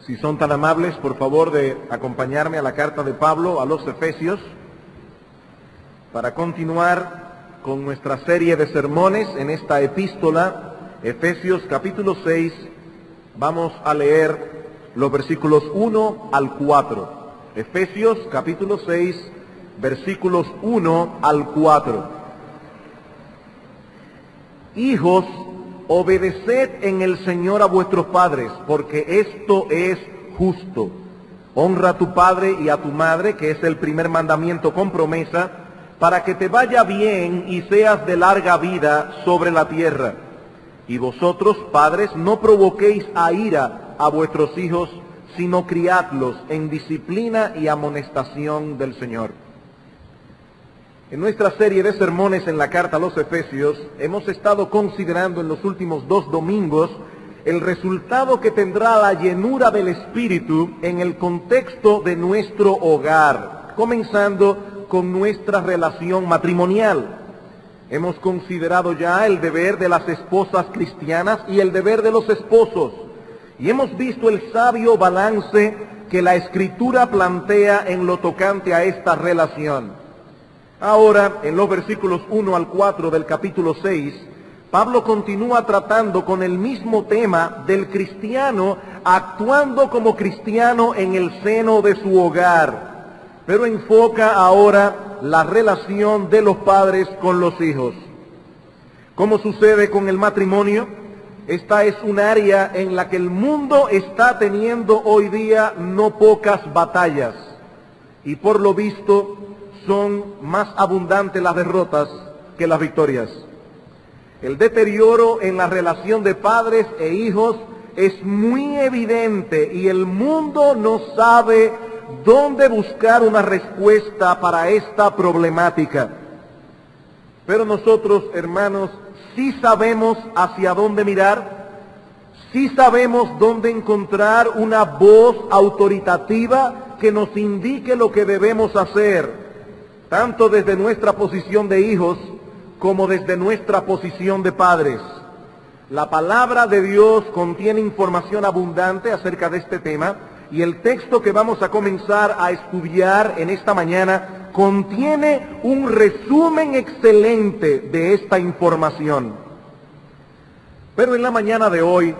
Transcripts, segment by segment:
Si son tan amables, por favor, de acompañarme a la carta de Pablo a los Efesios para continuar con nuestra serie de sermones en esta epístola, Efesios capítulo 6. Vamos a leer los versículos 1 al 4. Efesios capítulo 6, versículos 1 al 4. Hijos, obedeced en el Señor a vuestros padres, porque esto es justo. Honra a tu padre y a tu madre, que es el primer mandamiento con promesa, para que te vaya bien y seas de larga vida sobre la tierra. Y vosotros, padres, no provoquéis a ira a vuestros hijos, sino criadlos en disciplina y amonestación del Señor. En nuestra serie de sermones en la carta a los Efesios, hemos estado considerando en los últimos 2 domingos el resultado que tendrá la llenura del Espíritu en el contexto de nuestro hogar, comenzando con nuestra relación matrimonial. Hemos considerado ya el deber de las esposas cristianas y el deber de los esposos, y hemos visto el sabio balance que la Escritura plantea en lo tocante a esta relación. Ahora, en los versículos 1 al 4 del capítulo 6, Pablo continúa tratando con el mismo tema del cristiano actuando como cristiano en el seno de su hogar, pero enfoca ahora la relación de los padres con los hijos. Como sucede con el matrimonio, esta es un área en la que el mundo está teniendo hoy día no pocas batallas, y por lo visto son más abundantes las derrotas que las victorias. El deterioro en la relación de padres e hijos es muy evidente y el mundo no sabe dónde buscar una respuesta para esta problemática. Pero nosotros, hermanos, sí sabemos hacia dónde mirar, sí sabemos dónde encontrar una voz autoritativa que nos indique lo que debemos hacer, tanto desde nuestra posición de hijos como desde nuestra posición de padres. La palabra de Dios contiene información abundante acerca de este tema, y el texto que vamos a comenzar a estudiar en esta mañana contiene un resumen excelente de esta información. Pero en la mañana de hoy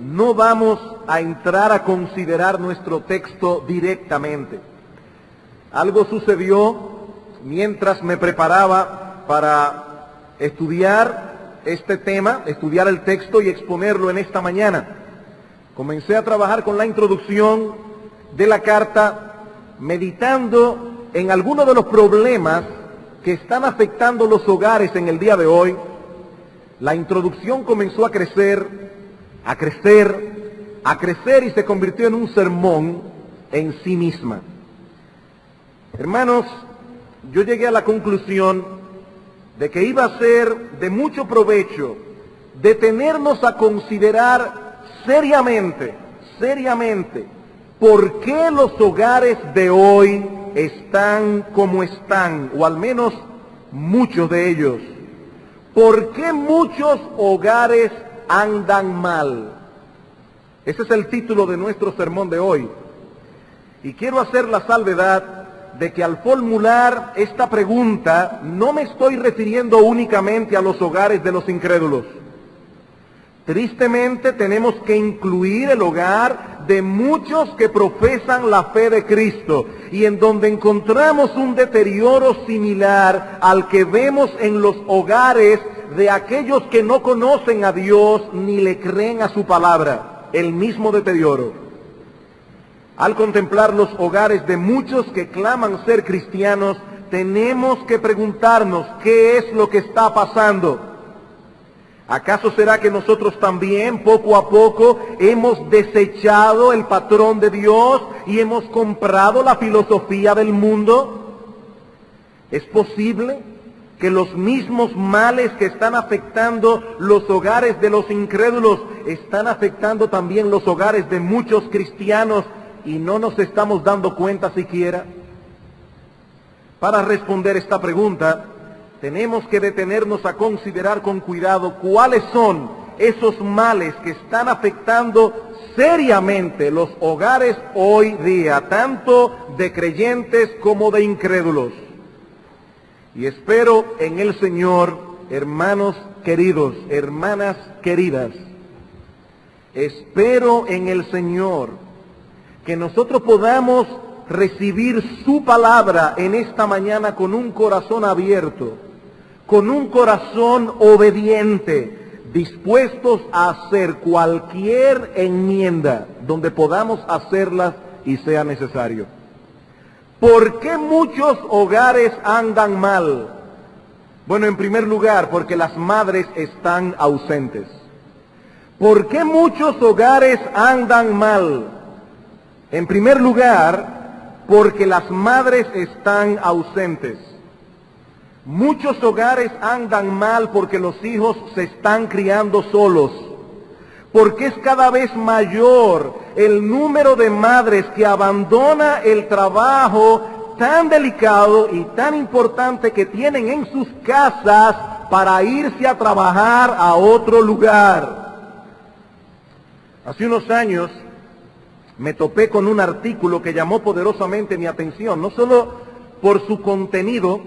no vamos a entrar a considerar nuestro texto directamente. Algo sucedió mientras me preparaba para estudiar este tema, estudiar el texto y exponerlo en esta mañana. Comencé a trabajar con la introducción de la carta, meditando en algunos de los problemas que están afectando los hogares en el día de hoy. La introducción comenzó a crecer y se convirtió en un sermón en sí misma. Hermanos, yo llegué a la conclusión de que iba a ser de mucho provecho detenernos a considerar seriamente, por qué los hogares de hoy están como están, o al menos muchos de ellos. ¿Por qué muchos hogares andan mal? Ese es el título de nuestro sermón de hoy. Y quiero hacer la salvedad de que al formular esta pregunta no me estoy refiriendo únicamente a los hogares de los incrédulos. Tristemente tenemos que incluir el hogar de muchos que profesan la fe de Cristo y en donde encontramos un deterioro similar al que vemos en los hogares de aquellos que no conocen a Dios ni le creen a su palabra, el mismo deterioro. Al contemplar los hogares de muchos que claman ser cristianos, tenemos que preguntarnos qué es lo que está pasando. ¿Acaso será que nosotros también poco a poco hemos desechado el patrón de Dios y hemos comprado la filosofía del mundo? ¿Es posible que los mismos males que están afectando los hogares de los incrédulos están afectando también los hogares de muchos cristianos y no nos estamos dando cuenta siquiera? Para responder esta pregunta, tenemos que detenernos a considerar con cuidado cuáles son esos males que están afectando seriamente los hogares hoy día, tanto de creyentes como de incrédulos. Y espero en el Señor, hermanos queridos, hermanas queridas, espero en el Señor que nosotros podamos recibir su palabra en esta mañana con un corazón abierto, con un corazón obediente, dispuestos a hacer cualquier enmienda donde podamos hacerlas y sea necesario. ¿Por qué muchos hogares andan mal? Bueno, en primer lugar, porque las madres están ausentes. ¿Por qué muchos hogares andan mal? En primer lugar, porque las madres están ausentes. Muchos hogares andan mal porque los hijos se están criando solos, porque es cada vez mayor el número de madres que abandona el trabajo tan delicado y tan importante que tienen en sus casas para irse a trabajar a otro lugar. Hace unos años me topé con un artículo que llamó poderosamente mi atención, no solo por su contenido,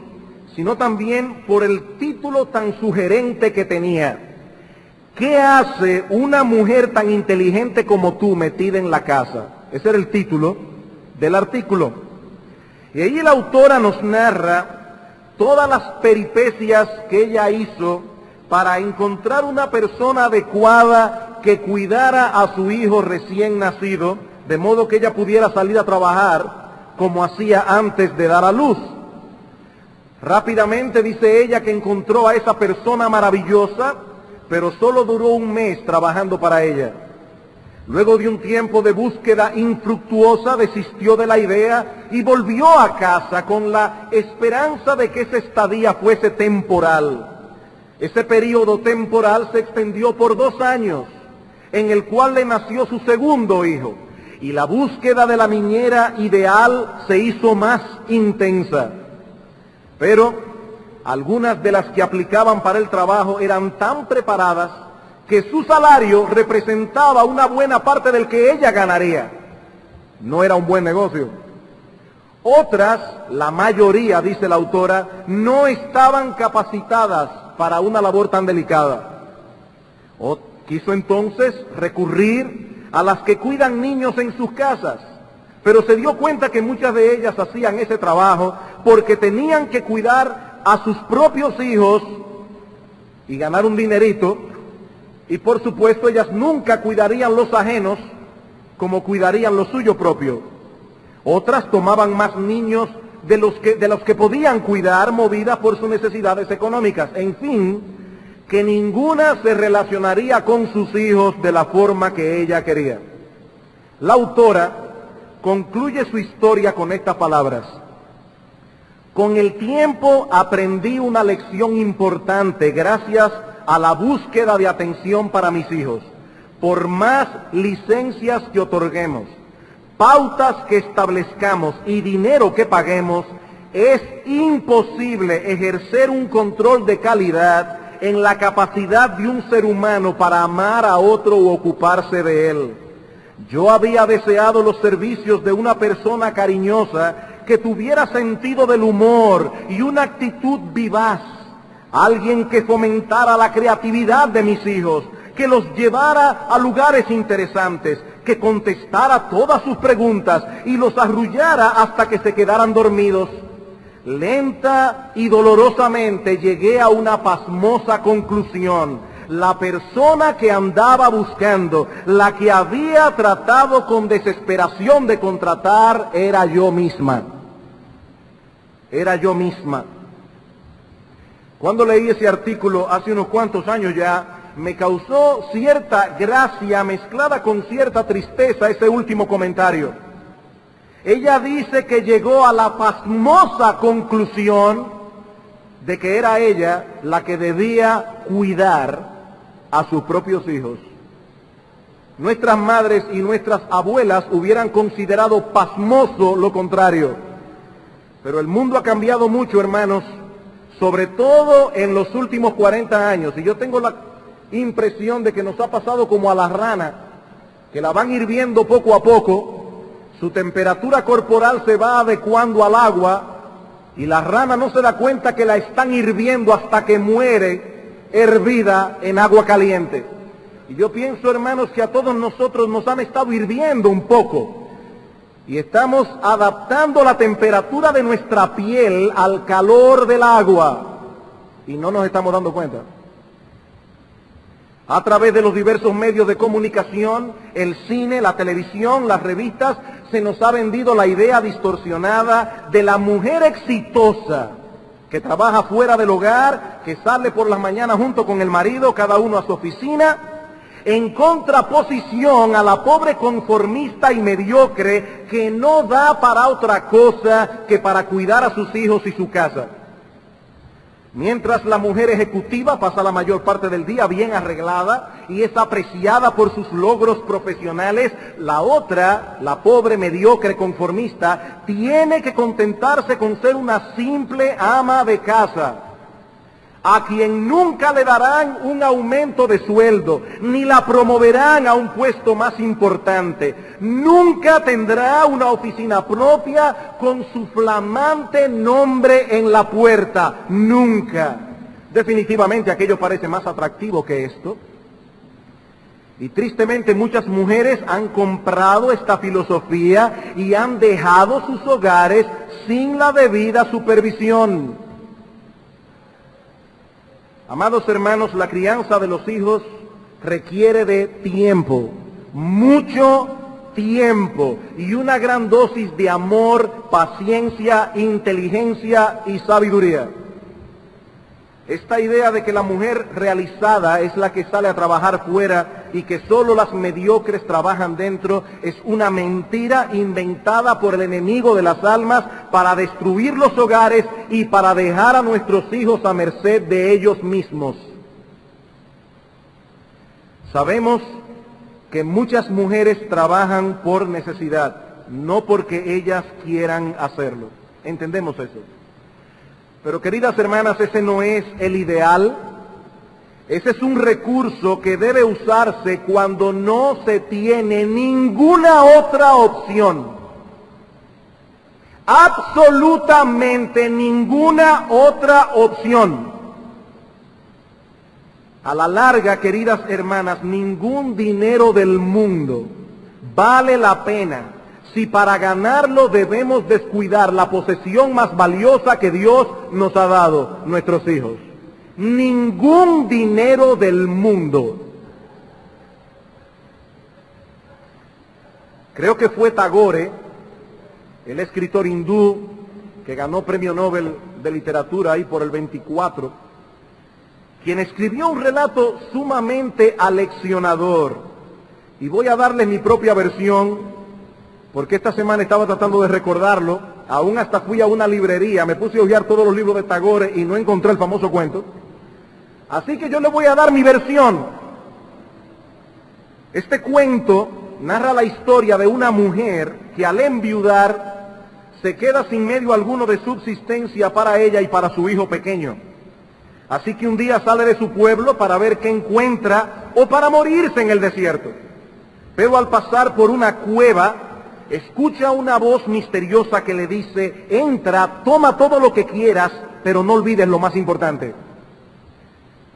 sino también por el título tan sugerente que tenía. ¿Qué hace una mujer tan inteligente como tú metida en la casa? Ese era el título del artículo. Y ahí la autora nos narra todas las peripecias que ella hizo para encontrar una persona adecuada que cuidara a su hijo recién nacido, de modo que ella pudiera salir a trabajar como hacía antes de dar a luz. Rápidamente dice ella que encontró a esa persona maravillosa, pero solo duró un mes trabajando para ella. Luego de un tiempo de búsqueda infructuosa, desistió de la idea y volvió a casa con la esperanza de que esa estadía fuese temporal. Ese periodo temporal se extendió por 2 años, en el cual le nació su segundo hijo, y la búsqueda de la niñera ideal se hizo más intensa. Pero algunas de las que aplicaban para el trabajo eran tan preparadas que su salario representaba una buena parte del que ella ganaría. No era un buen negocio. Otras, la mayoría, dice la autora, no estaban capacitadas para una labor tan delicada. Quiso entonces recurrir a las que cuidan niños en sus casas, pero se dio cuenta que muchas de ellas hacían ese trabajo porque tenían que cuidar a sus propios hijos y ganar un dinerito, y por supuesto ellas nunca cuidarían los ajenos como cuidarían lo suyo propio. Otras tomaban más niños de los que podían cuidar, movidas por sus necesidades económicas. En fin, que ninguna se relacionaría con sus hijos de la forma que ella quería. La autora concluye su historia con estas palabras: con el tiempo aprendí una lección importante gracias a la búsqueda de atención para mis hijos. Por más licencias que otorguemos, pautas que establezcamos y dinero que paguemos, es imposible ejercer un control de calidad en la capacidad de un ser humano para amar a otro u ocuparse de él. Yo había deseado los servicios de una persona cariñosa que tuviera sentido del humor y una actitud vivaz, alguien que fomentara la creatividad de mis hijos, que los llevara a lugares interesantes, que contestara todas sus preguntas y los arrullara hasta que se quedaran dormidos. Lenta y dolorosamente llegué a una pasmosa conclusión: la persona que andaba buscando, la que había tratado con desesperación de contratar, era yo misma. Era yo misma. Cuando leí ese artículo hace unos cuantos años ya, me causó cierta gracia mezclada con cierta tristeza ese último comentario. Ella dice que llegó a la pasmosa conclusión de que era ella la que debía cuidar a sus propios hijos. Nuestras madres y nuestras abuelas hubieran considerado pasmoso lo contrario. Pero el mundo ha cambiado mucho, hermanos, sobre todo en los últimos 40 años. Y yo tengo impresión de que nos ha pasado como a la rana, que la van hirviendo poco a poco, su temperatura corporal se va adecuando al agua y la rana no se da cuenta que la están hirviendo hasta que muere hervida en agua caliente. Y yo pienso, hermanos, que a todos nosotros nos han estado hirviendo un poco y estamos adaptando la temperatura de nuestra piel al calor del agua y no nos estamos dando cuenta. A través de los diversos medios de comunicación, el cine, la televisión, las revistas, se nos ha vendido la idea distorsionada de la mujer exitosa que trabaja fuera del hogar, que sale por las mañanas junto con el marido, cada uno a su oficina, en contraposición a la pobre conformista y mediocre que no da para otra cosa que para cuidar a sus hijos y su casa. Mientras la mujer ejecutiva pasa la mayor parte del día bien arreglada y es apreciada por sus logros profesionales, la otra, la pobre mediocre conformista, tiene que contentarse con ser una simple ama de casa, a quien nunca le darán un aumento de sueldo, ni la promoverán a un puesto más importante. Nunca tendrá una oficina propia con su flamante nombre en la puerta. Nunca. Definitivamente aquello parece más atractivo que esto. Y tristemente muchas mujeres han comprado esta filosofía y han dejado sus hogares sin la debida supervisión. Amados hermanos, la crianza de los hijos requiere de tiempo, mucho tiempo y una gran dosis de amor, paciencia, inteligencia y sabiduría. Esta idea de que la mujer realizada es la que sale a trabajar fuera y que solo las mediocres trabajan dentro es una mentira inventada por el enemigo de las almas para destruir los hogares y para dejar a nuestros hijos a merced de ellos mismos. Sabemos que muchas mujeres trabajan por necesidad, no porque ellas quieran hacerlo. Entendemos eso. Pero queridas hermanas, ese no es el ideal. Ese es un recurso que debe usarse cuando no se tiene ninguna otra opción. Absolutamente ninguna otra opción. A la larga, queridas hermanas, ningún dinero del mundo vale la pena si para ganarlo debemos descuidar la posesión más valiosa que Dios nos ha dado, nuestros hijos. Ningún dinero del mundo. Creo que fue Tagore, el escritor hindú que ganó premio Nobel de literatura ahí por el 24, quien escribió un relato sumamente aleccionador. Y voy a darles mi propia versión, porque esta semana estaba tratando de recordarlo, aún hasta fui a una librería, me puse a hojear todos los libros de Tagore y no encontré el famoso cuento. Así que yo le voy a dar mi versión. Este cuento narra la historia de una mujer que al enviudar se queda sin medio alguno de subsistencia para ella y para su hijo pequeño. Así que un día sale de su pueblo para ver qué encuentra o para morirse en el desierto. Pero al pasar por una cueva, escucha una voz misteriosa que le dice: entra, toma todo lo que quieras, pero no olvides lo más importante.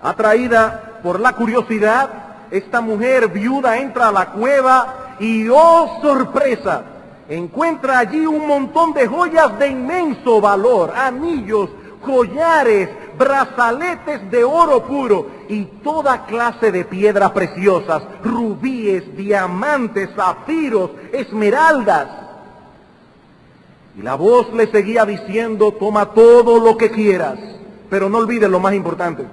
Atraída por la curiosidad, esta mujer viuda entra a la cueva y ¡oh sorpresa! Encuentra allí un montón de joyas de inmenso valor, anillos, collares, brazaletes de oro puro y toda clase de piedras preciosas, rubíes, diamantes, zafiros, esmeraldas. Y la voz le seguía diciendo: toma todo lo que quieras, pero no olvides lo más importante.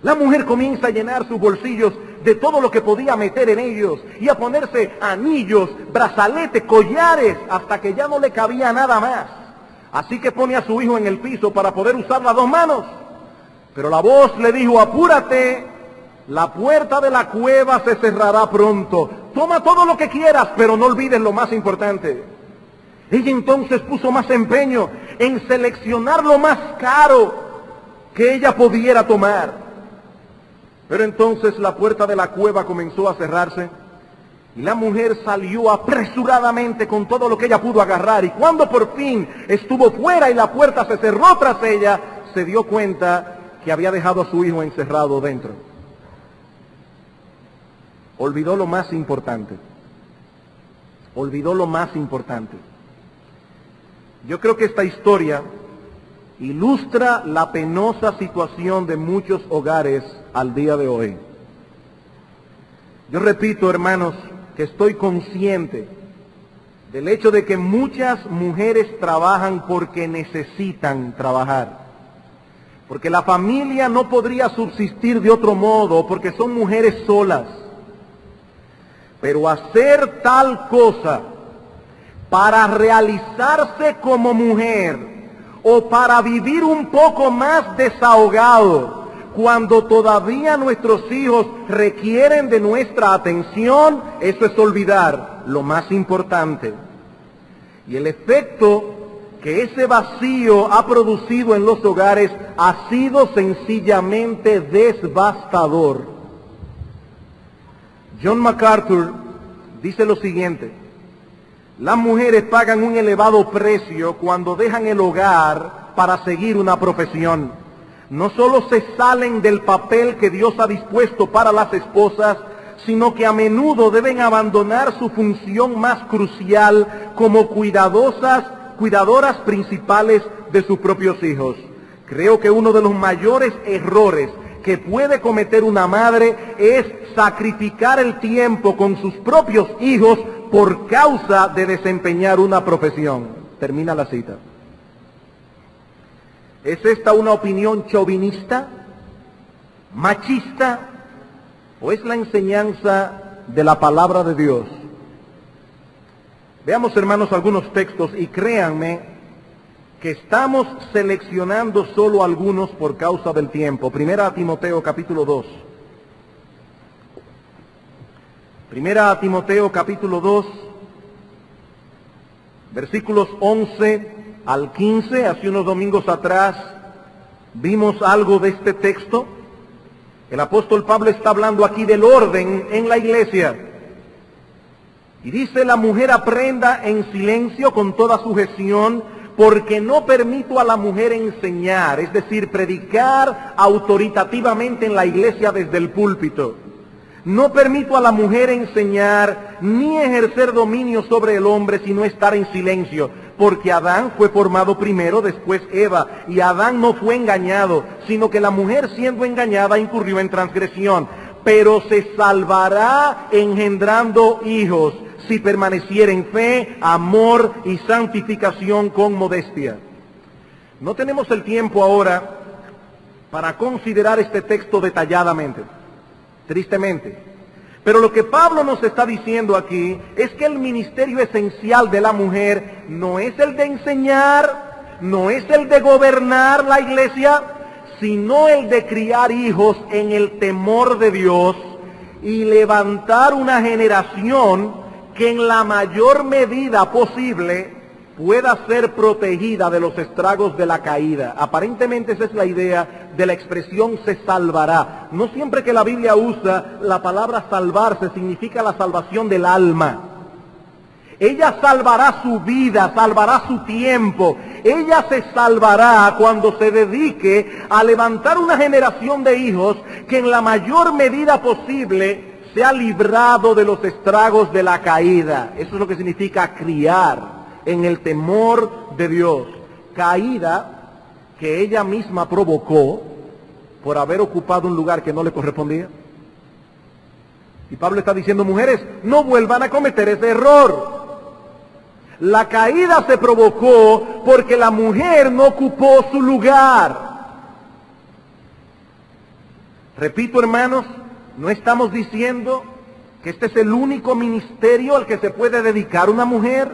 La mujer comienza a llenar sus bolsillos de todo lo que podía meter en ellos y a ponerse anillos, brazaletes, collares, hasta que ya no le cabía nada más. Así que pone a su hijo en el piso para poder usar las dos manos. Pero la voz le dijo: apúrate, la puerta de la cueva se cerrará pronto. Toma todo lo que quieras, pero no olvides lo más importante. Ella entonces puso más empeño en seleccionar lo más caro que ella pudiera tomar. Pero entonces la puerta de la cueva comenzó a cerrarse y la mujer salió apresuradamente con todo lo que ella pudo agarrar, y cuando por fin estuvo fuera y la puerta se cerró tras ella, se dio cuenta que había dejado a su hijo encerrado dentro. Olvidó lo más importante. Olvidó lo más importante. Yo creo que esta historia ilustra la penosa situación de muchos hogares al día de hoy. Yo repito, hermanos, que estoy consciente del hecho de que muchas mujeres trabajan porque necesitan trabajar, porque la familia no podría subsistir de otro modo, porque son mujeres solas. Pero hacer tal cosa para realizarse como mujer o para vivir un poco más desahogado, cuando todavía nuestros hijos requieren de nuestra atención, eso es olvidar lo más importante. Y el efecto que ese vacío ha producido en los hogares ha sido sencillamente devastador. John MacArthur dice lo siguiente: las mujeres pagan un elevado precio cuando dejan el hogar para seguir una profesión. No solo se salen del papel que Dios ha dispuesto para las esposas, sino que a menudo deben abandonar su función más crucial como cuidadoras principales de sus propios hijos. Creo que uno de los mayores errores que puede cometer una madre es sacrificar el tiempo con sus propios hijos por causa de desempeñar una profesión. Termina la cita. ¿Es esta una opinión chauvinista, machista, o es la enseñanza de la palabra de Dios? Veamos, hermanos, algunos textos, y créanme que estamos seleccionando solo algunos por causa del tiempo. Primera a Timoteo capítulo 2. Primera a Timoteo capítulo 2, versículos 11 al 15, hace unos domingos atrás vimos algo de este texto. El apóstol Pablo está hablando aquí del orden en la iglesia. Y dice: la mujer aprenda en silencio con toda sujeción, porque no permito a la mujer enseñar, es decir, predicar autoritativamente en la iglesia desde el púlpito. No permito a la mujer enseñar ni ejercer dominio sobre el hombre, sino estar en silencio. Porque Adán fue formado primero, después Eva, y Adán no fue engañado, sino que la mujer, siendo engañada, incurrió en transgresión. Pero se salvará engendrando hijos, si permaneciera en fe, amor y santificación con modestia. No tenemos el tiempo ahora para considerar este texto detalladamente, tristemente. Pero lo que Pablo nos está diciendo aquí es que el ministerio esencial de la mujer no es el de enseñar, no es el de gobernar la iglesia, sino el de criar hijos en el temor de Dios y levantar una generación que en la mayor medida posible pueda ser protegida de los estragos de la caída. Aparentemente esa es la idea de la expresión "se salvará". No siempre que la Biblia usa la palabra salvarse significa la salvación del alma. Ella salvará su vida, salvará su tiempo. Ella se salvará cuando se dedique a levantar una generación de hijos que en la mayor medida posible se ha librado de los estragos de la caída. Eso es lo que significa criar en el temor de Dios. Caída que ella misma provocó por haber ocupado un lugar que no le correspondía. Y Pablo está diciendo: mujeres, no vuelvan a cometer ese error. La caída se provocó porque la mujer no ocupó su lugar. Repito, hermanos, no estamos diciendo que este es el único ministerio al que se puede dedicar una mujer,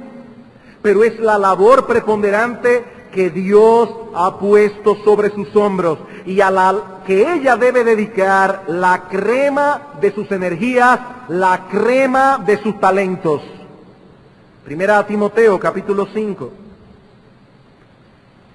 pero es la labor preponderante que Dios ha puesto sobre sus hombros y a la que ella debe dedicar la crema de sus energías, la crema de sus talentos. Primera a Timoteo capítulo 5.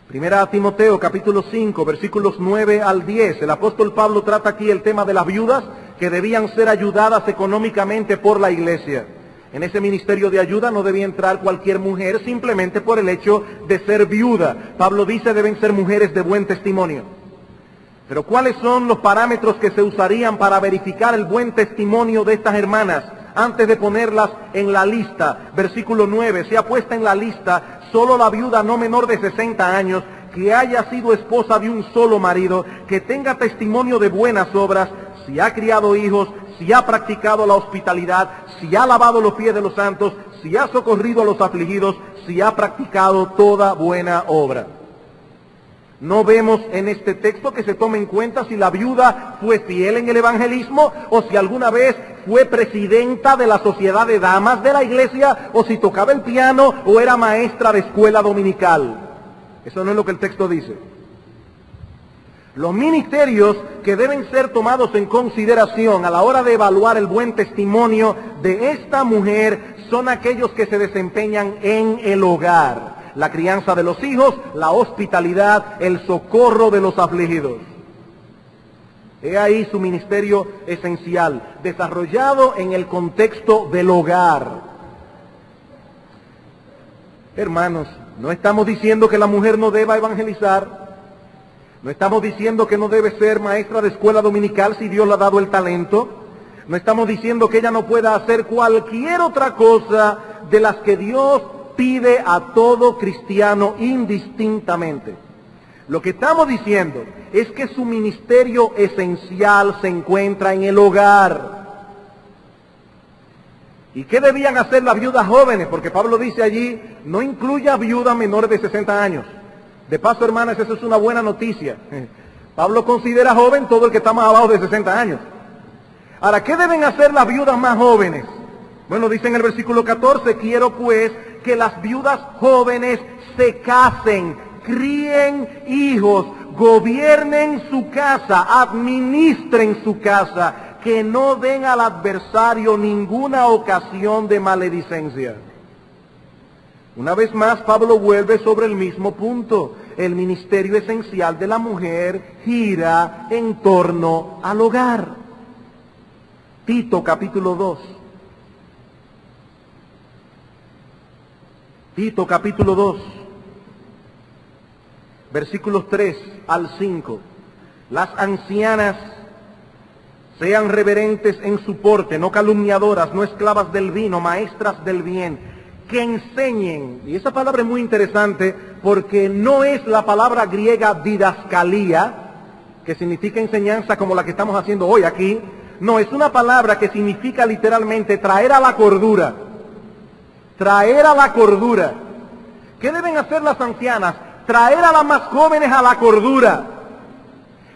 Primera a Timoteo, capítulo 5, versículos 9 al 10. El apóstol Pablo trata aquí el tema de las viudas que debían ser ayudadas económicamente por la iglesia. En ese ministerio de ayuda no debía entrar cualquier mujer simplemente por el hecho de ser viuda. Pablo dice deben ser mujeres de buen testimonio. Pero ¿cuáles son los parámetros que se usarían para verificar el buen testimonio de estas hermanas antes de ponerlas en la lista? Versículo 9, sea puesta en la lista solo la viuda no menor de 60 años, que haya sido esposa de un solo marido, que tenga testimonio de buenas obras, si ha criado hijos, si ha practicado la hospitalidad, si ha lavado los pies de los santos, si ha socorrido a los afligidos, si ha practicado toda buena obra. No vemos en este texto que se tome en cuenta si la viuda fue fiel en el evangelismo o si alguna vez fue presidenta de la sociedad de damas de la iglesia o si tocaba el piano o era maestra de escuela dominical. Eso no es lo que el texto dice. Los ministerios que deben ser tomados en consideración a la hora de evaluar el buen testimonio de esta mujer son aquellos que se desempeñan en el hogar. La crianza de los hijos, la hospitalidad, el socorro de los afligidos. He ahí su ministerio esencial, desarrollado en el contexto del hogar. Hermanos, no estamos diciendo que la mujer no deba evangelizar, no estamos diciendo que no debe ser maestra de escuela dominical si Dios le ha dado el talento, no estamos diciendo que ella no pueda hacer cualquier otra cosa de las que Dios pide a todo cristiano indistintamente. Lo que estamos diciendo es que su ministerio esencial se encuentra en el hogar. ¿Y qué debían hacer las viudas jóvenes? Porque Pablo dice allí, no incluya viudas menores de 60 años. De paso, hermanas, eso es una buena noticia. Pablo considera joven todo el que está más abajo de 60 años. Ahora, ¿qué deben hacer las viudas más jóvenes? Bueno, dice en el versículo 14, quiero pues que las viudas jóvenes se casen, críen hijos, gobiernen su casa, administren su casa, que no den al adversario ninguna ocasión de maledicencia. Una vez más, Pablo vuelve sobre el mismo punto. El ministerio esencial de la mujer gira en torno al hogar. Tito capítulo 2. Tito capítulo 2, versículos 3 al 5. Las ancianas sean reverentes en su porte, no calumniadoras, no esclavas del vino, maestras del bien, que enseñen. Y esa palabra es muy interesante porque no es la palabra griega didascalía, que significa enseñanza como la que estamos haciendo hoy aquí. No, es una palabra que significa literalmente traer a la cordura. Traer a la cordura. ¿Qué deben hacer las ancianas? Traer a las más jóvenes a la cordura,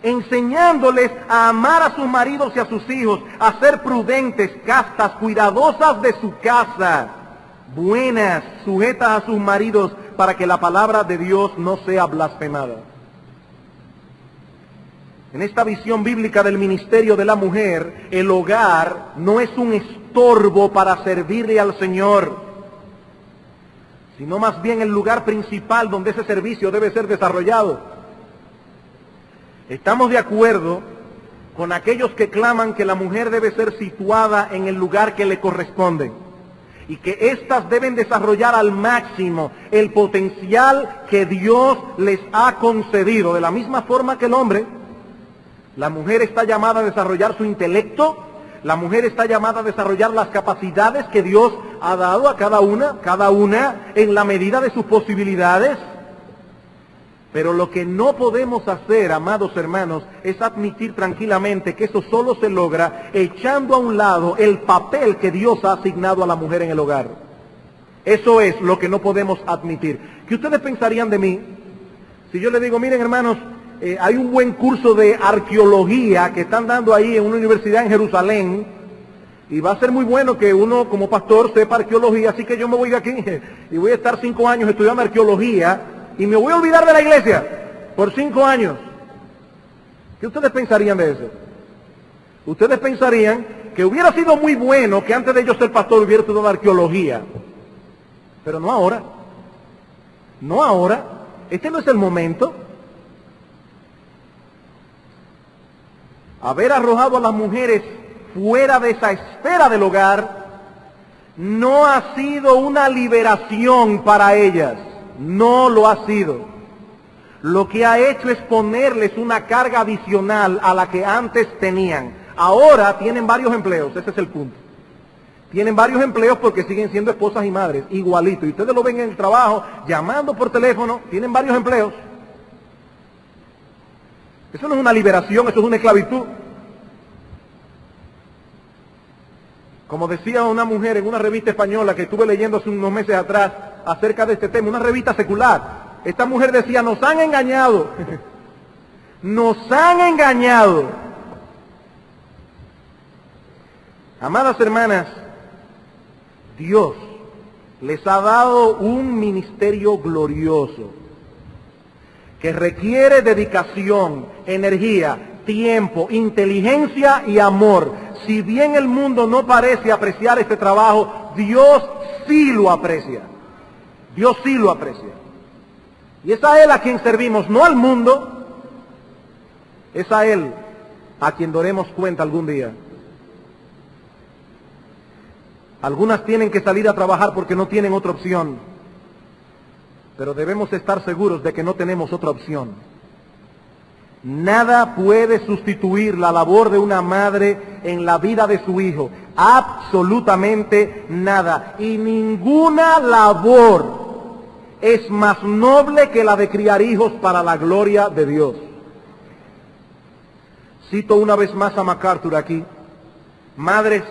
enseñándoles a amar a sus maridos y a sus hijos, a ser prudentes, castas, cuidadosas de su casa, buenas, sujetas a sus maridos, para que la palabra de Dios no sea blasfemada. En esta visión bíblica del ministerio de la mujer, el hogar no es un estorbo para servirle al Señor, sino más bien el lugar principal donde ese servicio debe ser desarrollado. Estamos de acuerdo con aquellos que claman que la mujer debe ser situada en el lugar que le corresponde y que éstas deben desarrollar al máximo el potencial que Dios les ha concedido. De la misma forma que el hombre, la mujer está llamada a desarrollar su intelecto, la mujer está llamada a desarrollar las capacidades que Dios ha dado a cada una en la medida de sus posibilidades. Pero lo que no podemos hacer, amados hermanos, es admitir tranquilamente que eso solo se logra echando a un lado el papel que Dios ha asignado a la mujer en el hogar. Eso es lo que no podemos admitir. ¿Qué ustedes pensarían de mí si yo les digo, miren hermanos, hay un buen curso de arqueología que están dando ahí en una universidad en Jerusalén, y va a ser muy bueno que uno como pastor sepa arqueología, así que yo me voy de aquí y voy a estar 5 años estudiando arqueología y me voy a olvidar de la iglesia por 5 años? ¿Qué ustedes pensarían de eso? Ustedes pensarían que hubiera sido muy bueno que antes de yo ser pastor hubiera estudiado arqueología, pero no ahora. No ahora. este no es el momento. Haber arrojado a las mujeres fuera de esa esfera del hogar no ha sido una liberación para ellas, no lo ha sido. Lo que ha hecho es ponerles una carga adicional a la que antes tenían. Ahora tienen varios empleos, ese es el punto. Tienen varios empleos porque siguen siendo esposas y madres, igualito. Y ustedes lo ven en el trabajo, llamando por teléfono, tienen varios empleos. Eso no es una liberación, eso es una esclavitud. Como decía una mujer en una revista española que estuve leyendo hace unos meses atrás acerca de este tema, una revista secular. Esta mujer decía, nos han engañado, nos han engañado. Amadas hermanas, Dios les ha dado un ministerio glorioso que requiere dedicación, energía, tiempo, inteligencia y amor. Si bien el mundo no parece apreciar este trabajo, Dios sí lo aprecia. Dios sí lo aprecia. Y es a Él a quien servimos, no al mundo. Es a Él a quien daremos cuenta algún día. Algunas tienen que salir a trabajar porque no tienen otra opción. Pero debemos estar seguros de que no tenemos otra opción. Nada puede sustituir la labor de una madre en la vida de su hijo. Absolutamente nada. Y ninguna labor es más noble que la de criar hijos para la gloria de Dios. Cito una vez más a MacArthur aquí. Madres,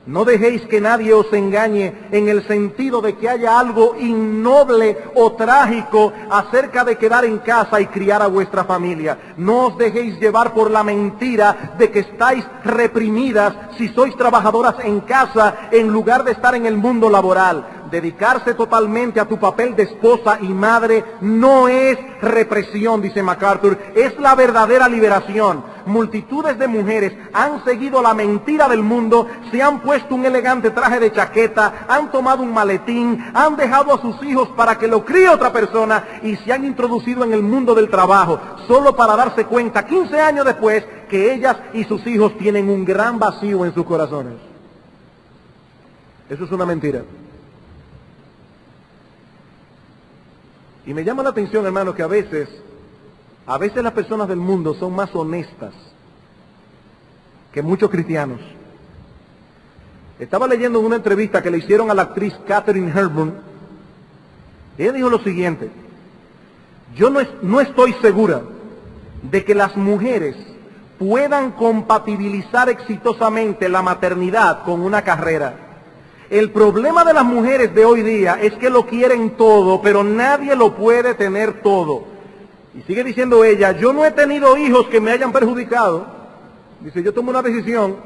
no dejéis que nadie os engañe en el sentido de que haya algo innoble o trágico acerca de quedar en casa y criar a vuestra familia. No os dejéis llevar por la mentira de que estáis reprimidas si sois trabajadoras en casa en lugar de estar en el mundo laboral. Dedicarse totalmente a tu papel de esposa y madre no es represión, dice MacArthur, es la verdadera liberación. Multitudes de mujeres han seguido la mentira del mundo, se han puesto un elegante traje de chaqueta, han tomado un maletín, han dejado a sus hijos para que lo críe otra persona y se han introducido en el mundo del trabajo, solo para darse cuenta 15 años después que ellas y sus hijos tienen un gran vacío en sus corazones. Eso es una mentira. Y me llama la atención, hermano, que a veces las personas del mundo son más honestas que muchos cristianos. Estaba leyendo una entrevista que le hicieron a la actriz Katharine Hepburn. Ella dijo lo siguiente: yo no estoy segura de que las mujeres puedan compatibilizar exitosamente la maternidad con una carrera. El problema de las mujeres de hoy día es que lo quieren todo, pero nadie lo puede tener todo. Y sigue diciendo ella, yo no he tenido hijos que me hayan perjudicado. Dice, yo tomo una decisión,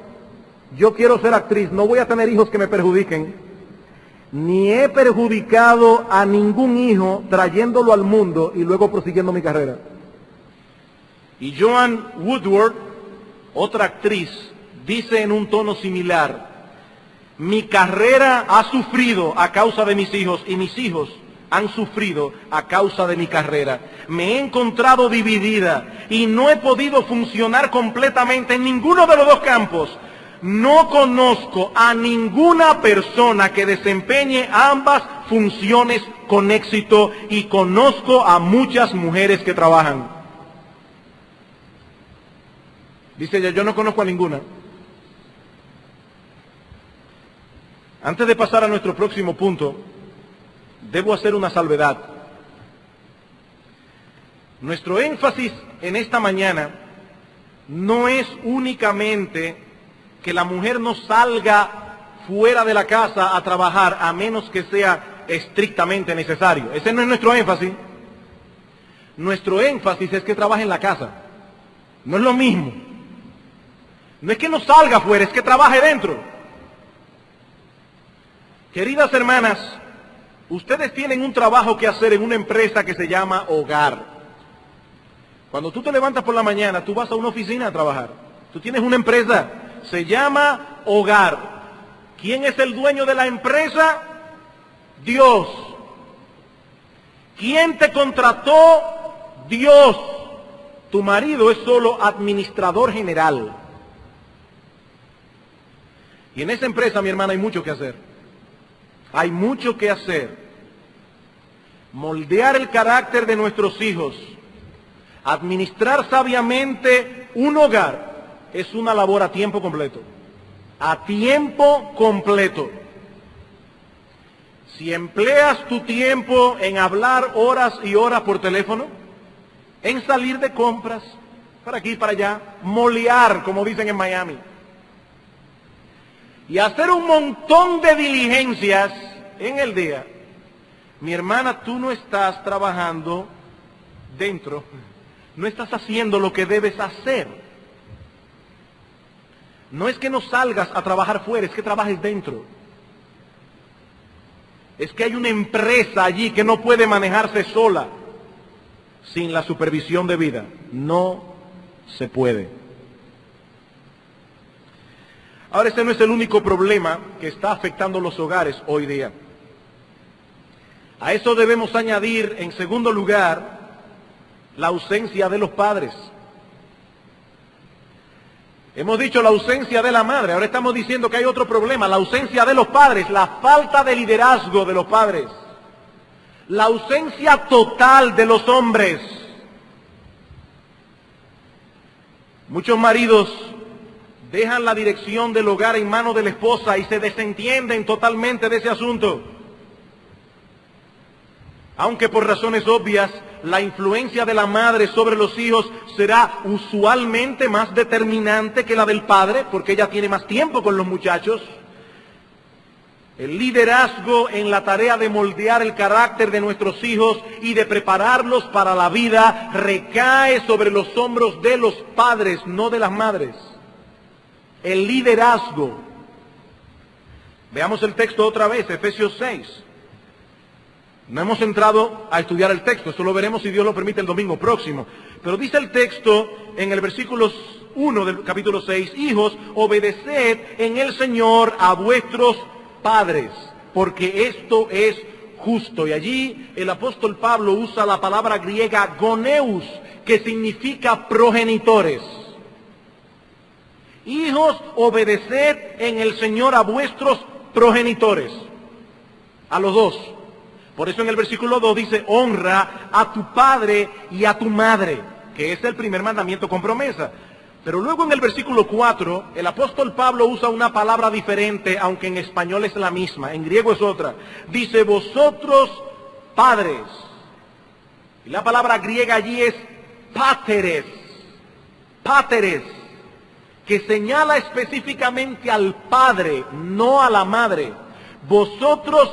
yo quiero ser actriz, no voy a tener hijos que me perjudiquen. Ni he perjudicado a ningún hijo trayéndolo al mundo y luego prosiguiendo mi carrera. Y Joanne Woodward, otra actriz, dice en un tono similar, mi carrera ha sufrido a causa de mis hijos y mis hijos han sufrido a causa de mi carrera. Me he encontrado dividida y no he podido funcionar completamente en ninguno de los dos campos. No conozco a ninguna persona que desempeñe ambas funciones con éxito y conozco a muchas mujeres que trabajan. Dice ella, yo no conozco a ninguna. Antes de pasar a nuestro próximo punto, debo hacer una salvedad. Nuestro énfasis en esta mañana no es únicamente que la mujer no salga fuera de la casa a trabajar a menos que sea estrictamente necesario. Ese no es nuestro énfasis. Nuestro énfasis es que trabaje en la casa. No es lo mismo. No es que no salga afuera, es que trabaje dentro. Queridas hermanas, ustedes tienen un trabajo que hacer en una empresa que se llama hogar. Cuando tú te levantas por la mañana, tú vas a una oficina a trabajar. Tú tienes una empresa, se llama hogar. ¿Quién es el dueño de la empresa? Dios. ¿Quién te contrató? Dios. Tu marido es solo administrador general. Y en esa empresa, mi hermana, hay mucho que hacer. Hay mucho que hacer. Moldear el carácter de nuestros hijos, administrar sabiamente un hogar, es una labor a tiempo completo. A tiempo completo. Si empleas tu tiempo en hablar horas y horas por teléfono, en salir de compras, para aquí y para allá, molear, como dicen en Miami, y hacer un montón de diligencias en el día, mi hermana, tú no estás trabajando dentro, no estás haciendo lo que debes hacer. No es que no salgas a trabajar fuera, es que trabajes dentro. Es que hay una empresa allí que no puede manejarse sola sin la supervisión debida. No se puede. Ahora, este no es el único problema que está afectando los hogares hoy día. A eso debemos añadir, en segundo lugar, la ausencia de los padres. Hemos dicho la ausencia de la madre, ahora estamos diciendo que hay otro problema, la ausencia de los padres, la falta de liderazgo de los padres, la ausencia total de los hombres. Muchos maridos dejan la dirección del hogar en manos de la esposa y se desentienden totalmente de ese asunto. Aunque por razones obvias, la influencia de la madre sobre los hijos será usualmente más determinante que la del padre, porque ella tiene más tiempo con los muchachos. El liderazgo en la tarea de moldear el carácter de nuestros hijos y de prepararlos para la vida recae sobre los hombros de los padres, no de las madres. El liderazgo. Veamos el texto otra vez, Efesios 6. No hemos entrado a estudiar el texto, esto lo veremos si Dios lo permite el domingo próximo. Pero dice el texto en el versículo 1 del capítulo 6, hijos, obedeced en el Señor a vuestros padres, porque esto es justo. Y allí el apóstol Pablo usa la palabra griega goneus, que significa progenitores. Hijos, obedeced en el Señor a vuestros progenitores, a los dos. Por eso en el versículo 2 dice, honra a tu padre y a tu madre, que es el primer mandamiento con promesa. Pero luego en el versículo 4, el apóstol Pablo usa una palabra diferente, aunque en español es la misma, en griego es otra. Dice, vosotros padres. Y la palabra griega allí es páteres, páteres, que señala específicamente al padre, no a la madre. Vosotros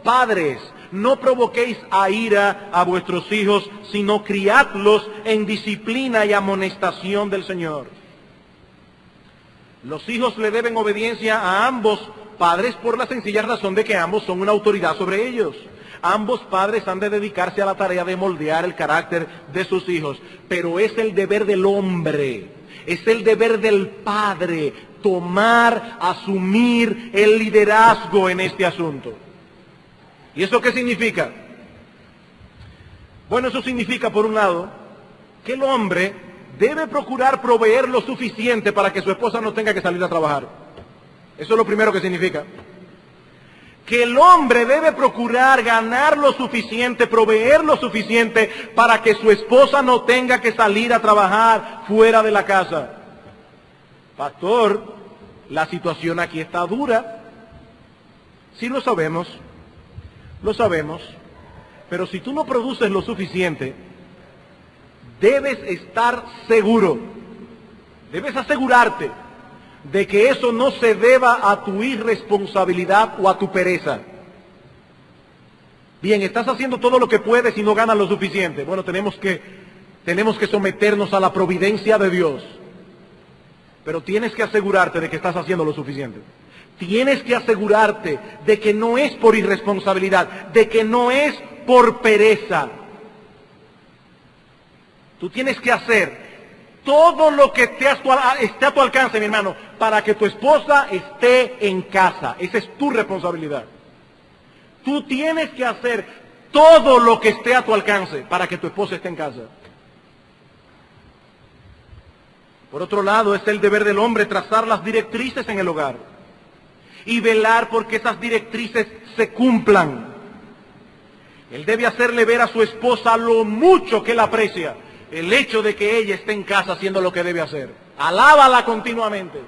padres, no provoquéis a ira a vuestros hijos, sino criadlos en disciplina y amonestación del Señor. Los hijos le deben obediencia a ambos padres por la sencilla razón de que ambos son una autoridad sobre ellos. Ambos padres han de dedicarse a la tarea de moldear el carácter de sus hijos, pero es el deber del hombre, es el deber del padre tomar, asumir el liderazgo en este asunto. ¿Y eso qué significa? Bueno, eso significa, por un lado, que el hombre debe procurar proveer lo suficiente para que su esposa no tenga que salir a trabajar. Eso es lo primero que significa. Que el hombre debe procurar ganar lo suficiente, proveer lo suficiente para que su esposa no tenga que salir a trabajar fuera de la casa. Pastor, la situación aquí está dura. Sí lo sabemos. Lo sabemos, pero si tú no produces lo suficiente, debes estar seguro, debes asegurarte de que eso no se deba a tu irresponsabilidad o a tu pereza. Bien, estás haciendo todo lo que puedes y no ganas lo suficiente. Bueno, tenemos que someternos a la providencia de Dios, pero tienes que asegurarte de que estás haciendo lo suficiente. Tienes que asegurarte de que no es por irresponsabilidad, de que no es por pereza. Tú tienes que hacer todo lo que esté a tu alcance, mi hermano, para que tu esposa esté en casa. Esa es tu responsabilidad. Tú tienes que hacer todo lo que esté a tu alcance para que tu esposa esté en casa. Por otro lado, es el deber del hombre trazar las directrices en el hogar y velar porque esas directrices se cumplan. Él debe hacerle ver a su esposa lo mucho que él aprecia el hecho de que ella esté en casa haciendo lo que debe hacer. Alábala continuamente.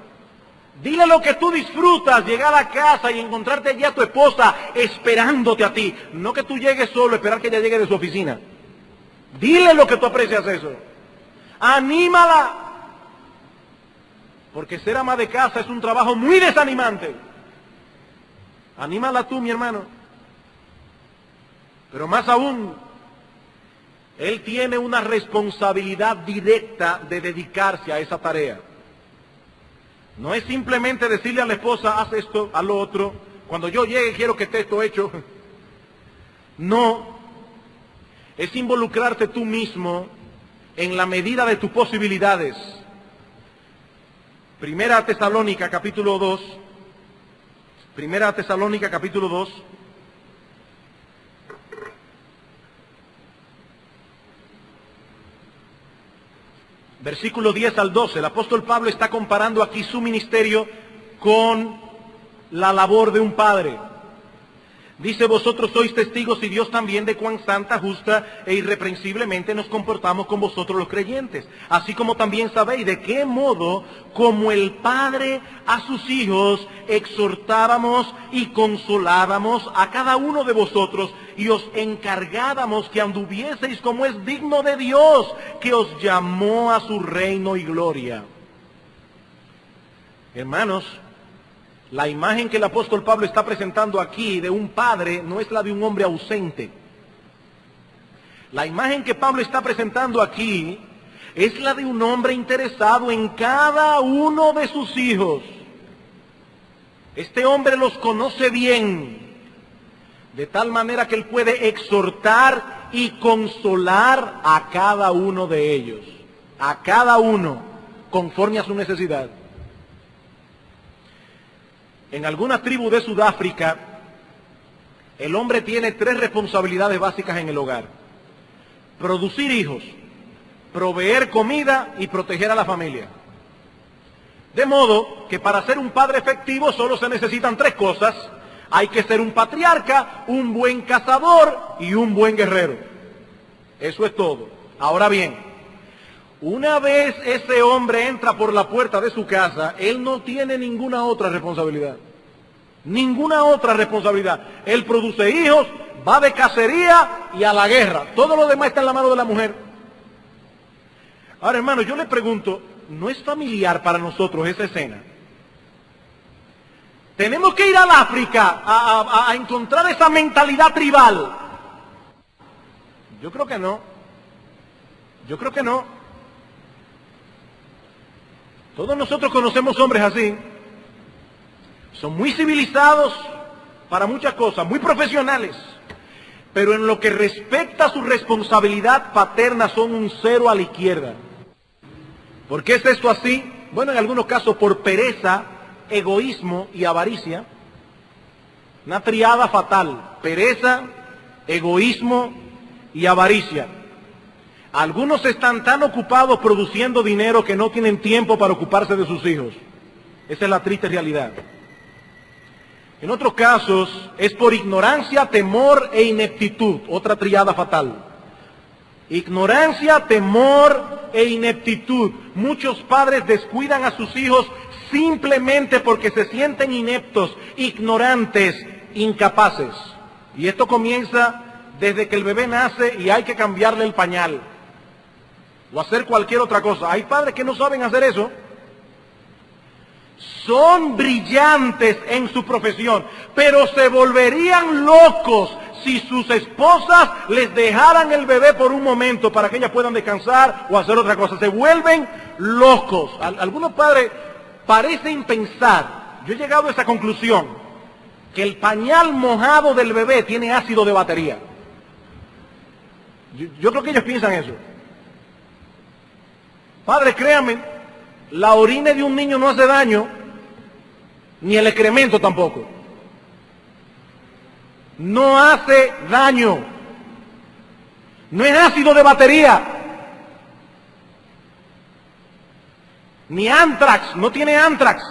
Dile lo que tú disfrutas, llegar a casa y encontrarte allí a tu esposa esperándote a ti. No que tú llegues solo, esperar que ella llegue de su oficina. Dile lo que tú aprecias eso. Anímala. Porque ser ama de casa es un trabajo muy desanimante. Anímala tú, mi hermano. Pero más aún, él tiene una responsabilidad directa de dedicarse a esa tarea. No es simplemente decirle a la esposa, haz esto, haz lo otro. Cuando yo llegue quiero que esté esto hecho. No. Es involucrarte tú mismo en la medida de tus posibilidades. Primera Tesalónica capítulo 2. Primera Tesalónica capítulo 2. Versículo 10 al 12, el apóstol Pablo está comparando aquí su ministerio con la labor de un padre. Dice, vosotros sois testigos y Dios también de cuán santa, justa e irreprensiblemente nos comportamos con vosotros los creyentes. Así como también sabéis de qué modo, como el Padre a sus hijos, exhortábamos y consolábamos a cada uno de vosotros y os encargábamos que anduvieseis como es digno de Dios, que os llamó a su reino y gloria. Hermanos, la imagen que el apóstol Pablo está presentando aquí de un padre no es la de un hombre ausente. La imagen que Pablo está presentando aquí es la de un hombre interesado en cada uno de sus hijos. Este hombre los conoce bien, de tal manera que él puede exhortar y consolar a cada uno de ellos, a cada uno, conforme a su necesidad. En algunas tribus de Sudáfrica, el hombre tiene 3 responsabilidades básicas en el hogar: producir hijos, proveer comida y proteger a la familia. De modo que para ser un padre efectivo solo se necesitan 3 cosas. Hay que ser un patriarca, un buen cazador y un buen guerrero. Eso es todo. Ahora bien, una vez ese hombre entra por la puerta de su casa, él no tiene ninguna otra responsabilidad. Ninguna otra responsabilidad. Él produce hijos, va de cacería y a la guerra. Todo lo demás está en la mano de la mujer. Ahora, hermano, yo le pregunto, ¿no es familiar para nosotros esa escena? Tenemos que ir al África a encontrar esa mentalidad tribal. Yo creo que no. Yo creo que no. Todos nosotros conocemos hombres así. Son muy civilizados para muchas cosas, muy profesionales. Pero en lo que respecta a su responsabilidad paterna son un 0 a la izquierda. ¿Por qué es esto así? Bueno, en algunos casos por pereza, egoísmo y avaricia. Una triada fatal: pereza, egoísmo y avaricia. Algunos están tan ocupados produciendo dinero que no tienen tiempo para ocuparse de sus hijos. Esa es la triste realidad. En otros casos es por ignorancia, temor e ineptitud. Otra triada fatal. Ignorancia, temor e ineptitud. Muchos padres descuidan a sus hijos simplemente porque se sienten ineptos, ignorantes, incapaces. Y esto comienza desde que el bebé nace y hay que cambiarle el pañal o hacer cualquier otra cosa. Hay padres que no saben hacer eso. Son brillantes en su profesión, pero se volverían locos si sus esposas les dejaran el bebé por un momento para que ellas puedan descansar o hacer otra cosa. Se vuelven locos. Algunos padres parecen pensar, yo he llegado a esa conclusión, que el pañal mojado del bebé tiene ácido de batería. Yo creo que ellos piensan eso. Padres, créanme, la orina de un niño no hace daño, ni el excremento tampoco. No hace daño. No es ácido de batería. Ni Antrax, no tiene Antrax.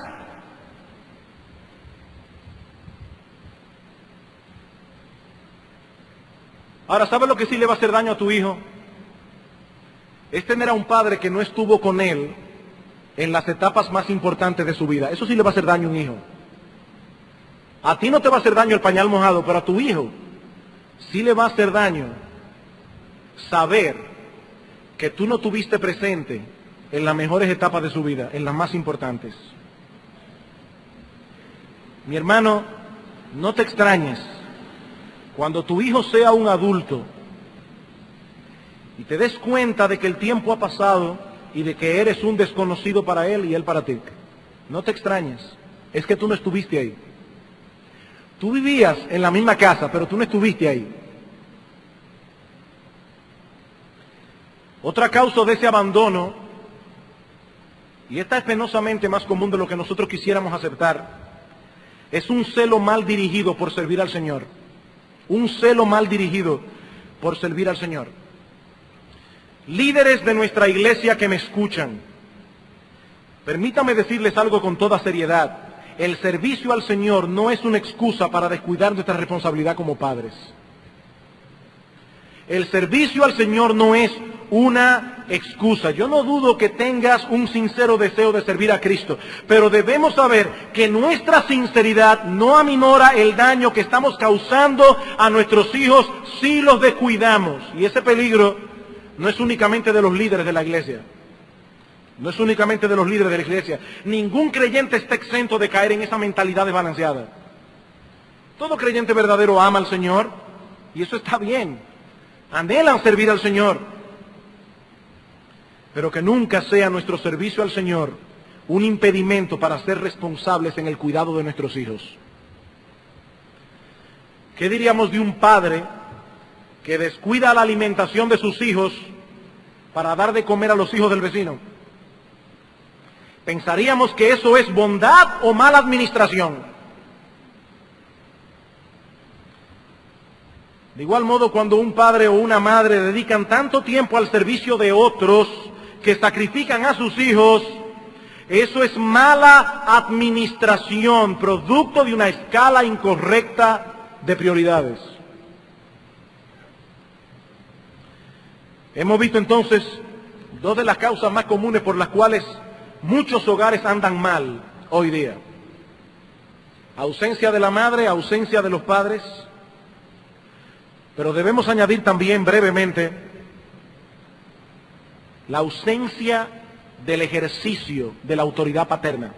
Ahora, ¿sabes lo que sí le va a hacer daño a tu hijo? Es tener a un padre que no estuvo con él en las etapas más importantes de su vida. Eso sí le va a hacer daño a un hijo. A ti no te va a hacer daño el pañal mojado, pero a tu hijo sí le va a hacer daño saber que tú no tuviste presente en las mejores etapas de su vida, en las más importantes. Mi hermano, no te extrañes cuando tu hijo sea un adulto y te des cuenta de que el tiempo ha pasado y de que eres un desconocido para él y él para ti. No te extrañes, es que tú no estuviste ahí. Tú vivías en la misma casa, pero tú no estuviste ahí. Otra causa de ese abandono, y esta es penosamente más común de lo que nosotros quisiéramos aceptar, es un celo mal dirigido por servir al Señor. Un celo mal dirigido por servir al Señor. Líderes de nuestra iglesia que me escuchan, permítame decirles algo con toda seriedad. El servicio al Señor no es una excusa para descuidar nuestra responsabilidad como padres. El servicio al Señor no es una excusa. Yo no dudo que tengas un sincero deseo de servir a Cristo, pero debemos saber que nuestra sinceridad no aminora el daño que estamos causando a nuestros hijos si los descuidamos. Y ese peligro no es únicamente de los líderes de la iglesia. No es únicamente de los líderes de la iglesia. Ningún creyente está exento de caer en esa mentalidad desbalanceada. Todo creyente verdadero ama al Señor y eso está bien. Anhelan servir al Señor. Pero que nunca sea nuestro servicio al Señor un impedimento para ser responsables en el cuidado de nuestros hijos. ¿Qué diríamos de un padre que descuida la alimentación de sus hijos para dar de comer a los hijos del vecino? ¿Pensaríamos que eso es bondad o mala administración? De igual modo, cuando un padre o una madre dedican tanto tiempo al servicio de otros que sacrifican a sus hijos, eso es mala administración, producto de una escala incorrecta de prioridades. Hemos visto entonces dos de las causas más comunes por las cuales muchos hogares andan mal hoy día. Ausencia de la madre, ausencia de los padres. Pero debemos añadir también brevemente la ausencia del ejercicio de la autoridad paterna.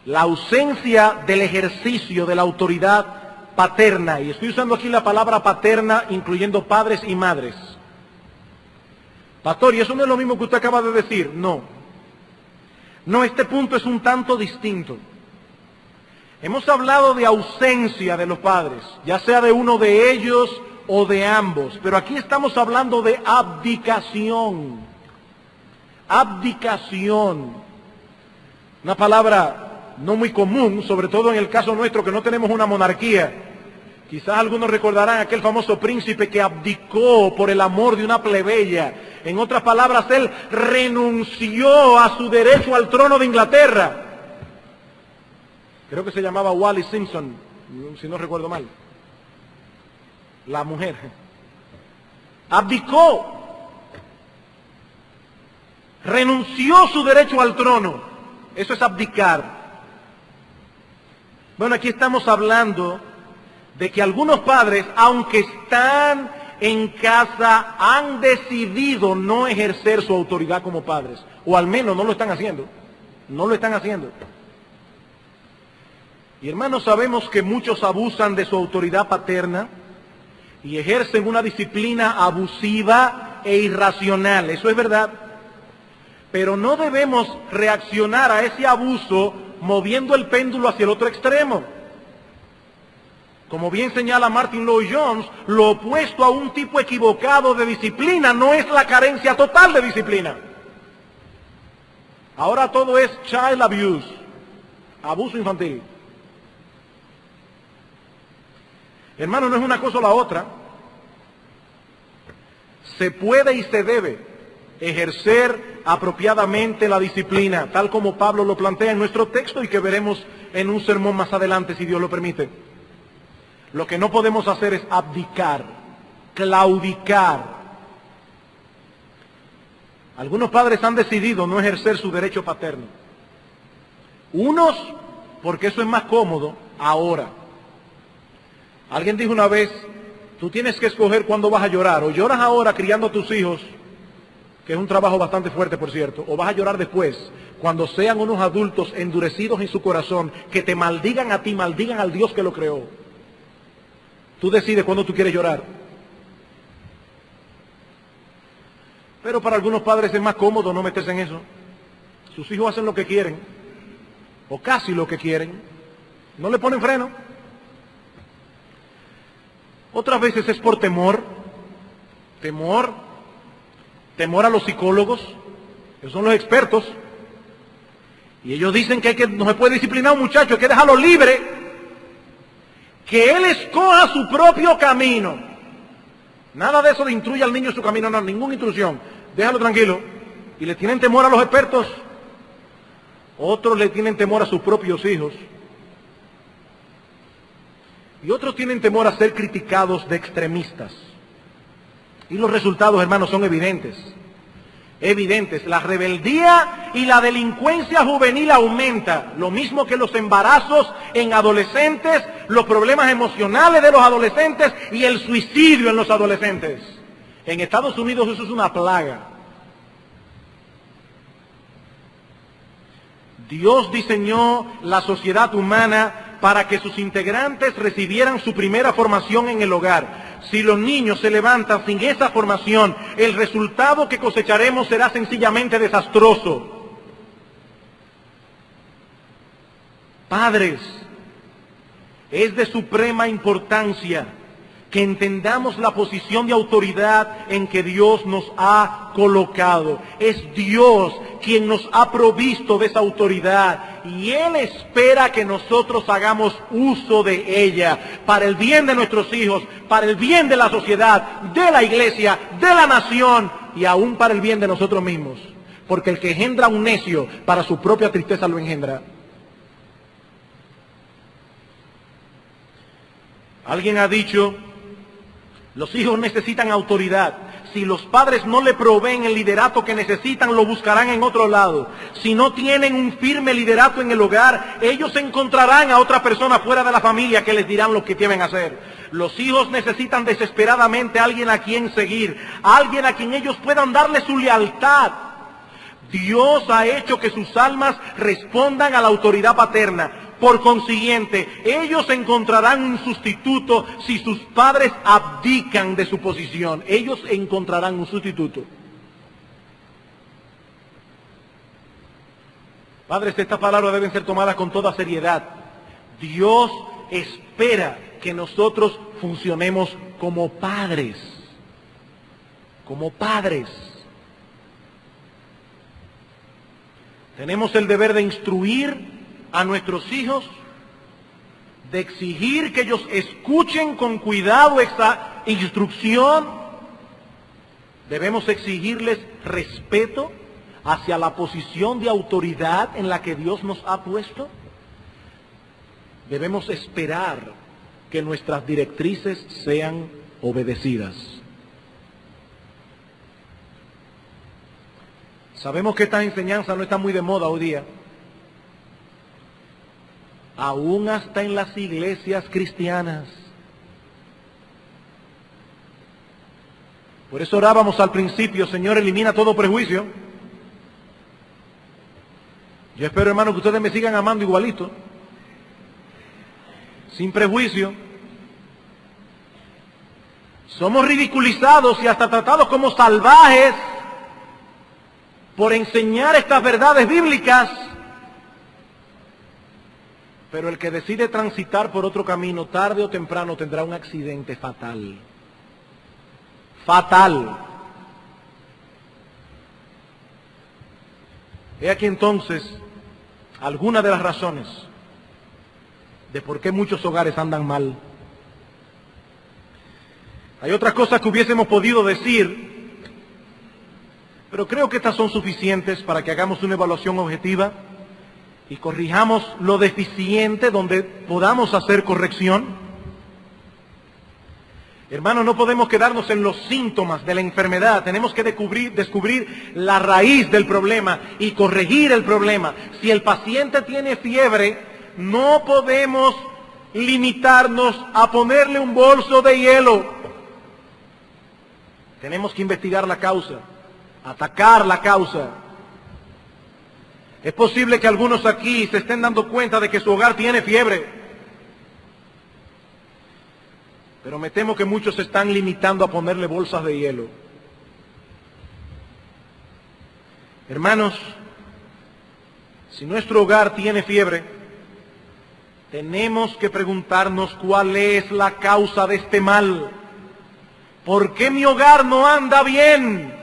La ausencia del ejercicio de la autoridad paterna. Y estoy usando aquí la palabra paterna incluyendo padres y madres. Pastor, ¿y eso no es lo mismo que usted acaba de decir? No. No, este punto es un tanto distinto. Hemos hablado de ausencia de los padres, ya sea de uno de ellos o de ambos, pero aquí estamos hablando de abdicación. Abdicación. Una palabra no muy común, sobre todo en el caso nuestro que no tenemos una monarquía. Quizás algunos recordarán aquel famoso príncipe que abdicó por el amor de una plebeya. En otras palabras, él renunció a su derecho al trono de Inglaterra. Creo que se llamaba Wallis Simpson, si no recuerdo mal. La mujer. Abdicó. Renunció su derecho al trono. Eso es abdicar. Bueno, aquí estamos hablando de que algunos padres, aunque están en casa, han decidido no ejercer su autoridad como padres. O al menos no lo están haciendo. No lo están haciendo. Y hermanos, sabemos que muchos abusan de su autoridad paterna y ejercen una disciplina abusiva e irracional. Eso es verdad. Pero no debemos reaccionar a ese abuso moviendo el péndulo hacia el otro extremo. Como bien señala Martin Lloyd-Jones, lo opuesto a un tipo equivocado de disciplina no es la carencia total de disciplina. Ahora todo es child abuse, abuso infantil. Hermano, no es una cosa o la otra. se puede y se debe ejercer apropiadamente la disciplina, tal como Pablo lo plantea en nuestro texto y que veremos en un sermón más adelante, si Dios lo permite. Lo que no podemos hacer es abdicar, claudicar. Algunos padres han decidido no ejercer su derecho paterno. Unos, porque eso es más cómodo ahora. Alguien dijo una vez, tú tienes que escoger cuándo vas a llorar. O lloras ahora criando a tus hijos, que es un trabajo bastante fuerte, por cierto, o vas a llorar después, cuando sean unos adultos endurecidos en su corazón, que te maldigan a ti, maldigan al Dios que lo creó. Tú decides cuándo tú quieres llorar. Pero para algunos padres es más cómodo no meterse en eso. Sus hijos hacen lo que quieren, o casi lo que quieren. No le ponen freno. Otras veces es por temor a los psicólogos, esos son los expertos, y ellos dicen que no se puede disciplinar a un muchacho, hay que dejarlo libre, que él escoja su propio camino. Nada de eso de instruye al niño en su camino, no, ninguna instrucción, déjalo tranquilo. Y le tienen temor a los expertos, otros le tienen temor a sus propios hijos, y otros tienen temor a ser criticados de extremistas. Y los resultados, hermanos, son evidentes. Evidentes. La rebeldía y la delincuencia juvenil aumenta. Lo mismo que los embarazos en adolescentes, los problemas emocionales de los adolescentes y el suicidio en los adolescentes. En Estados Unidos eso es una plaga. Dios diseñó la sociedad humana para que sus integrantes recibieran su primera formación en el hogar. Si los niños se levantan sin esa formación, el resultado que cosecharemos será sencillamente desastroso. Padres, es de suprema importancia que entendamos la posición de autoridad en que Dios nos ha colocado. Es Dios quien nos ha provisto de esa autoridad y Él espera que nosotros hagamos uso de ella para el bien de nuestros hijos, para el bien de la sociedad, de la iglesia, de la nación y aún para el bien de nosotros mismos. Porque el que engendra un necio, para su propia tristeza lo engendra. Alguien ha dicho, los hijos necesitan autoridad. Si los padres no le proveen el liderato que necesitan, lo buscarán en otro lado. Si no tienen un firme liderato en el hogar, ellos encontrarán a otra persona fuera de la familia que les dirán lo que deben hacer. Los hijos necesitan desesperadamente a alguien a quien seguir, a alguien a quien ellos puedan darle su lealtad. Dios ha hecho que sus almas respondan a la autoridad paterna. Por consiguiente, ellos encontrarán un sustituto si sus padres abdican de su posición. Ellos encontrarán un sustituto. Padres, estas palabras deben ser tomadas con toda seriedad. Dios espera que nosotros funcionemos como padres. Como padres. Tenemos el deber de instruir a nuestros hijos, de exigir que ellos escuchen con cuidado esa instrucción. Debemos exigirles respeto hacia la posición de autoridad en la que Dios nos ha puesto. Debemos esperar que nuestras directrices sean obedecidas. Sabemos que estas enseñanzas no están muy de moda hoy día. Aún hasta en las iglesias cristianas. Por eso orábamos al principio, Señor, elimina todo prejuicio. Yo espero, hermano, que ustedes me sigan amando igualito, sin prejuicio. Somos ridiculizados y hasta tratados como salvajes por enseñar estas verdades bíblicas. Pero el que decide transitar por otro camino, tarde o temprano tendrá un accidente fatal. Fatal. He aquí entonces algunas de las razones de por qué muchos hogares andan mal. Hay otras cosas que hubiésemos podido decir, Pero creo que estas son suficientes para que hagamos una evaluación objetiva y corrijamos lo deficiente donde podamos hacer corrección. Hermanos, no podemos quedarnos en los síntomas de la enfermedad. Tenemos que descubrir la raíz del problema y corregir el problema. Si el paciente tiene fiebre, no podemos limitarnos a ponerle un bolso de hielo. Tenemos que investigar la causa, atacar la causa. Es posible que algunos aquí se estén dando cuenta de que su hogar tiene fiebre, pero me temo que muchos se están limitando a ponerle bolsas de hielo. Hermanos, si nuestro hogar tiene fiebre, tenemos que preguntarnos cuál es la causa de este mal. ¿Por qué mi hogar no anda bien?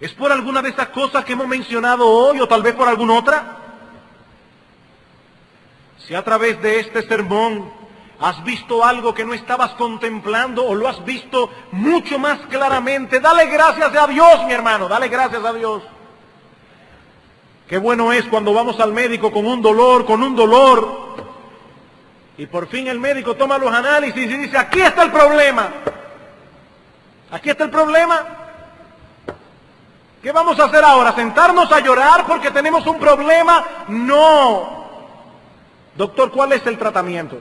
¿Es por alguna de esas cosas que hemos mencionado hoy o tal vez por alguna otra? Si a través de este sermón has visto algo que no estabas contemplando o lo has visto mucho más claramente, dale gracias a Dios, mi hermano, dale gracias a Dios. Qué bueno es cuando vamos al médico con un dolor, y por fin el médico toma los análisis y dice, aquí está el problema. Aquí está el problema. ¿Qué vamos a hacer ahora? ¿Sentarnos a llorar porque tenemos un problema? No. Doctor, ¿cuál es el tratamiento?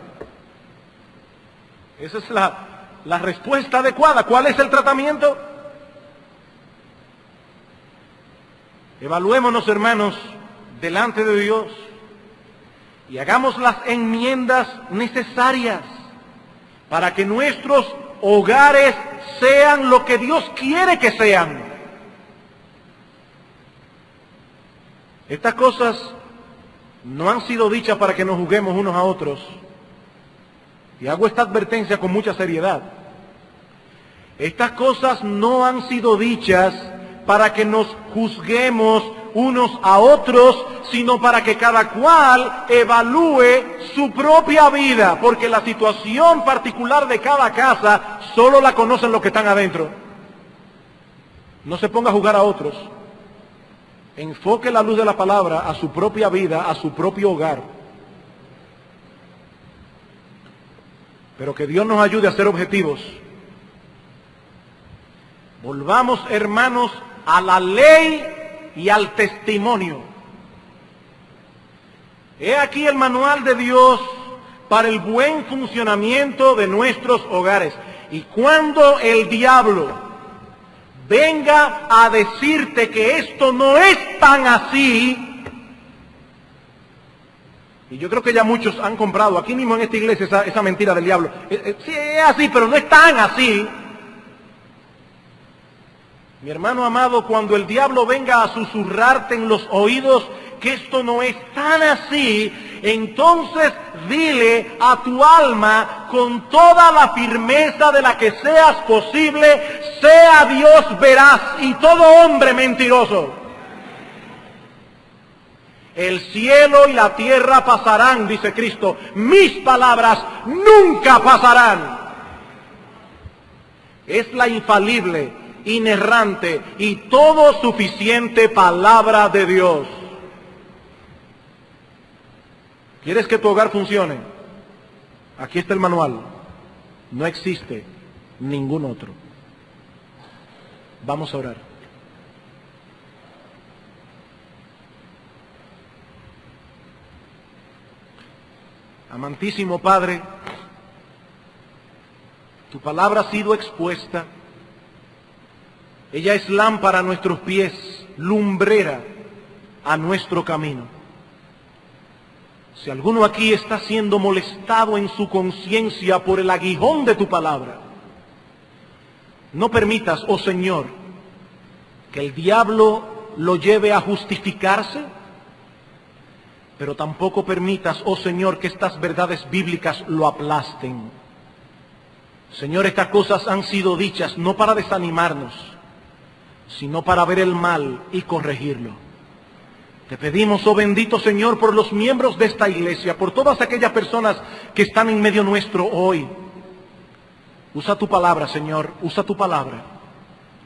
Esa es la respuesta adecuada. ¿Cuál es el tratamiento? Evaluémonos, hermanos, delante de Dios y hagamos las enmiendas necesarias para que nuestros hogares sean lo que Dios quiere que sean. Estas cosas no han sido dichas para que nos juzguemos unos a otros. Y hago esta advertencia con mucha seriedad. Estas cosas no han sido dichas para que nos juzguemos unos a otros, sino para que cada cual evalúe su propia vida, porque la situación particular de cada casa solo la conocen los que están adentro. No se ponga a juzgar a otros. Enfoque la luz de la palabra a su propia vida, a su propio hogar. Pero que Dios nos ayude a ser objetivos. Volvamos, hermanos, a la ley y al testimonio. He aquí el manual de Dios para el buen funcionamiento de nuestros hogares. Y cuando el diablo venga a decirte que esto no es tan así, y yo creo que ya muchos han comprado aquí mismo en esta iglesia esa mentira del diablo. Sí, es así, pero no es tan así. Mi hermano amado, cuando el diablo venga a susurrarte en los oídos que esto no es tan así, entonces dile a tu alma con toda la firmeza de la que seas posible, sea Dios veraz y todo hombre mentiroso. El cielo y la tierra pasarán, dice Cristo, mis palabras nunca pasarán. Es la infalible, inerrante y todo suficiente palabra de Dios. ¿Quieres que tu hogar funcione? Aquí está el manual. No existe ningún otro. Vamos a orar. Amantísimo Padre, tu palabra ha sido expuesta. Ella es lámpara a nuestros pies, lumbrera a nuestro camino. Si alguno aquí está siendo molestado en su conciencia por el aguijón de tu palabra, no permitas, oh Señor, que el diablo lo lleve a justificarse, pero tampoco permitas, oh Señor, que estas verdades bíblicas lo aplasten. Señor, estas cosas han sido dichas no para desanimarnos, sino para ver el mal y corregirlo. Te pedimos, oh bendito Señor, por los miembros de esta iglesia, por todas aquellas personas que están en medio nuestro hoy. Usa tu palabra, Señor, usa tu palabra.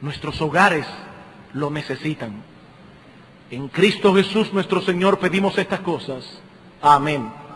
Nuestros hogares lo necesitan. En Cristo Jesús nuestro Señor pedimos estas cosas. Amén.